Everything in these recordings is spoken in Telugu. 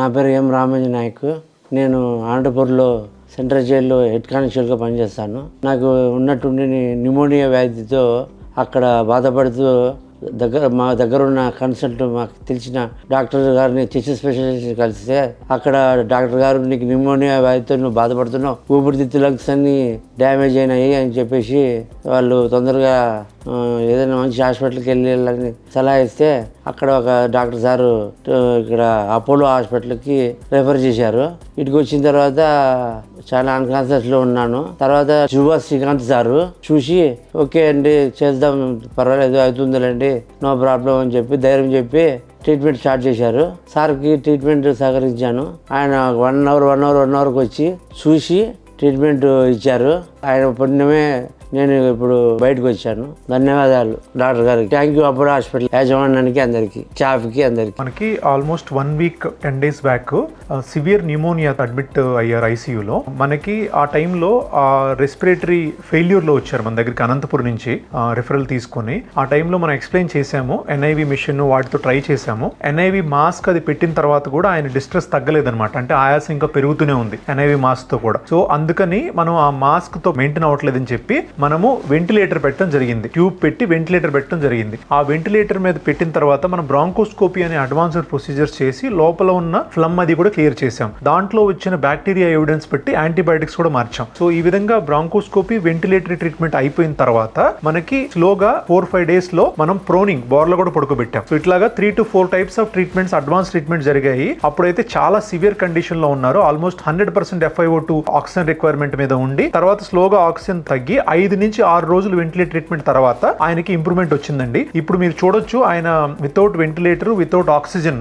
నా పేరు ఎం రామేంద్ర నాయక్. నేను అనంతపూర్లో సెంట్రల్ జైల్లో హెడ్ కానిస్టేబుల్గా పనిచేస్తాను. నాకు ఉన్నటువంటి న్యూమోనియా వ్యాధితో అక్కడ బాధపడుతూ మా దగ్గర ఉన్న కన్సల్ట్ మాకు తెలిసిన డాక్టర్ గారిని చెస్ట్ స్పెషలిస్ట్ కలిస్తే అక్కడ డాక్టర్ గారు నీకు న్యూమోనియా వ్యాధితో నువ్వు బాధపడుతున్నావు, ఊపిరితిత్తు లంగ్స్ అన్ని డ్యామేజ్ అయినాయి అని చెప్పేసి వాళ్ళు తొందరగా ఏదైనా మంచి హాస్పిటల్కి వెళ్ళాలని సలహా ఇస్తే అక్కడ ఒక డాక్టర్ సారు ఇక్కడ అపోలో హాస్పిటల్కి రెఫర్ చేశారు. ఇటుకు వచ్చిన తర్వాత చాలా అన్కాన్షియస్లో ఉన్నాను. తర్వాత జువా శ్రీకాంత్ సారు చూసి ఓకే అండి చేద్దాం, పర్వాలేదు, అవుతుందిలేండి, నో ప్రాబ్లం అని చెప్పి ధైర్యం చెప్పి ట్రీట్మెంట్ స్టార్ట్ చేశారు. సార్కి ట్రీట్మెంట్ సహకరించాను. ఆయన 1 అవర్కి వచ్చి చూసి ట్రీట్మెంట్ ఇచ్చారు. ఆయన పుణ్యమే నేను ఇప్పుడు బయటకు వచ్చాను. ధన్యవాదాలు డాక్టర్ గారికి. థ్యాంక్ యూ అపోలో హాస్పిటల్ యాజమాన్యానికి, అందరికి, స్టాఫ్కి, అందరికి. మనకి almost 1 week 10 days back severe pneumonia admit అయ్యారు ఐసీయూలో. మనకి ఆ టైంలో రెస్పిరేటరీ ఫెయిల్యూర్లో వచ్చారు మన దగ్గరికి అనంతపురం నుంచి రిఫరల్ తీసుకొని. ఆ టైంలో మనం ఎక్స్ప్లెయిన్ చేసాము, ఎన్ఐవి మిషన్ వాటితో ట్రై చేసాము. ఎన్ఐవి మాస్క్ అది పెట్టిన తర్వాత కూడా ఆయన డిస్ట్రెస్ తగ్గలేదన్నమాట. అంటే ఆయాసం ఇంకా పెరుగుతూనే ఉంది ఎన్ఐవి మాస్క్ తో కూడా. సో అందుకని మనం ఆ మాస్క్ తో మెయింటైన్ అవ్వట్లేదని చెప్పి మనము వెంటిలేటర్ పెట్టడం జరిగింది. ట్యూబ్ పెట్టి వెంటిలేటర్ పెట్టడం జరిగింది. ఆ వెంటిలేటర్ మీద పెట్టిన తర్వాత మనం బ్రాంకోస్కోపీ అనే అడ్వాన్స్డ్ ప్రొసీజర్స్ చేసి లోపల ఉన్న ఫ్లమ్ అది కూడా క్లియర్ చేసాం. దాంట్లో వచ్చిన బ్యాక్టీరియా ఎవిడెన్స్ పెట్టి యాంటీబయాటిక్స్ కూడా మార్చాం. సో ఈ విధంగా బ్రాంకోస్కోపీ వెంటిలేటరీ ట్రీట్మెంట్ అయిపోయిన తర్వాత మనకి స్లోగా 4-5 days లో మనం ప్రోనింగ్ బోర్లో కూడా పడుకోబెట్టాం. సో ఇట్లాగా 3 to 4 types of treatments, advance treatment జరిగాయి. అప్పుడైతే చాలా సివియర్ కండిషన్ లో ఉన్నారు. ఆల్మోస్ట్ 100% FiO2 ఆక్సిజన్ రిక్వైర్మెంట్ మీద ఉండి తర్వాత స్లోగా ఆక్సిజన్ తగ్గి 5 నుంచి 6 రోజులు వెంటిలేటర్ ట్రీట్మెంట్ తర్వాత ఆయనకి ఇంప్రూవ్మెంట్ వచ్చిందండి. ఇప్పుడు మీరు చూడొచ్చు ఆయన without ventilator, without oxygen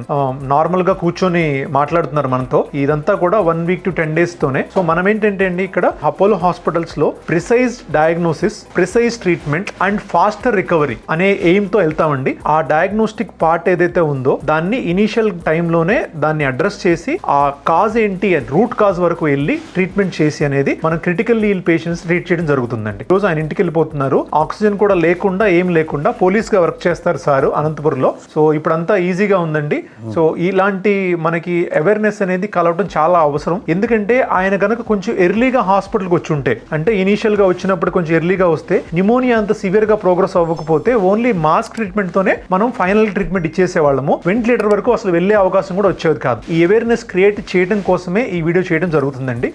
normal గా కూర్చొని మాట్లాడుతున్నారు మనతో. ఇదంతా కూడా 1 week to 10 days తోనే. సో మనం ఏంటంటే అండి ఇక్కడ అపోలో హాస్పిటల్స్ లో precise diagnosis, precise treatment and faster recovery అనే ఎయిమ్ తో వెళ్తామండి. ఆ డయాగ్నోస్టిక్ పార్ట్ ఏదైతే ఉందో దాన్ని ఇనీషియల్ టైంలోనే దాన్ని అడ్రస్ చేసి ఆ కాజ్ ఏంటి, రూట్ కాజ్ వరకు వెళ్ళి ట్రీట్మెంట్ చేసి అనేది మనం క్రిటికల్ ఇల్ పేషెంట్స్ ట్రీట్ చేయడం జరుగుతుందండి. రోజు ఆయన ఇంటికి వెళ్ళిపోతున్నారు. ఆక్సిజన్ కూడా లేకుండా, ఏం లేకుండా పోలీస్ గా వర్క్ చేస్తారు సార్ అనంతపురంలో. సో ఇప్పుడంతా ఈజీగా ఉందండి. సో ఇలాంటి మనకి అవేర్నెస్ అనేది కలవడం చాలా అవసరం. ఎందుకంటే ఆయన గనక కొంచెం ఎర్లీగా హాస్పిటల్కి వచ్చి ఉంటే, అంటే ఇనీషియల్ గా వచ్చినప్పుడు కొంచెం ఎర్లీగా వస్తే న్యూమోనియా అంత సివియర్ గా ప్రోగ్రెస్ అవ్వకపోతే ఓన్లీ మాస్క్ ట్రీట్మెంట్ తోనే మనం ఫైనల్ ట్రీట్మెంట్ ఇచ్చేసే వాళ్ళము. వెంటిలేటర్ వరకు అసలు వెళ్లే అవకాశం కూడా వచ్చేది కాదు. ఈ అవేర్నెస్ క్రియేట్ చేయడం కోసమే ఈ వీడియో చేయడం జరుగుతుందండి.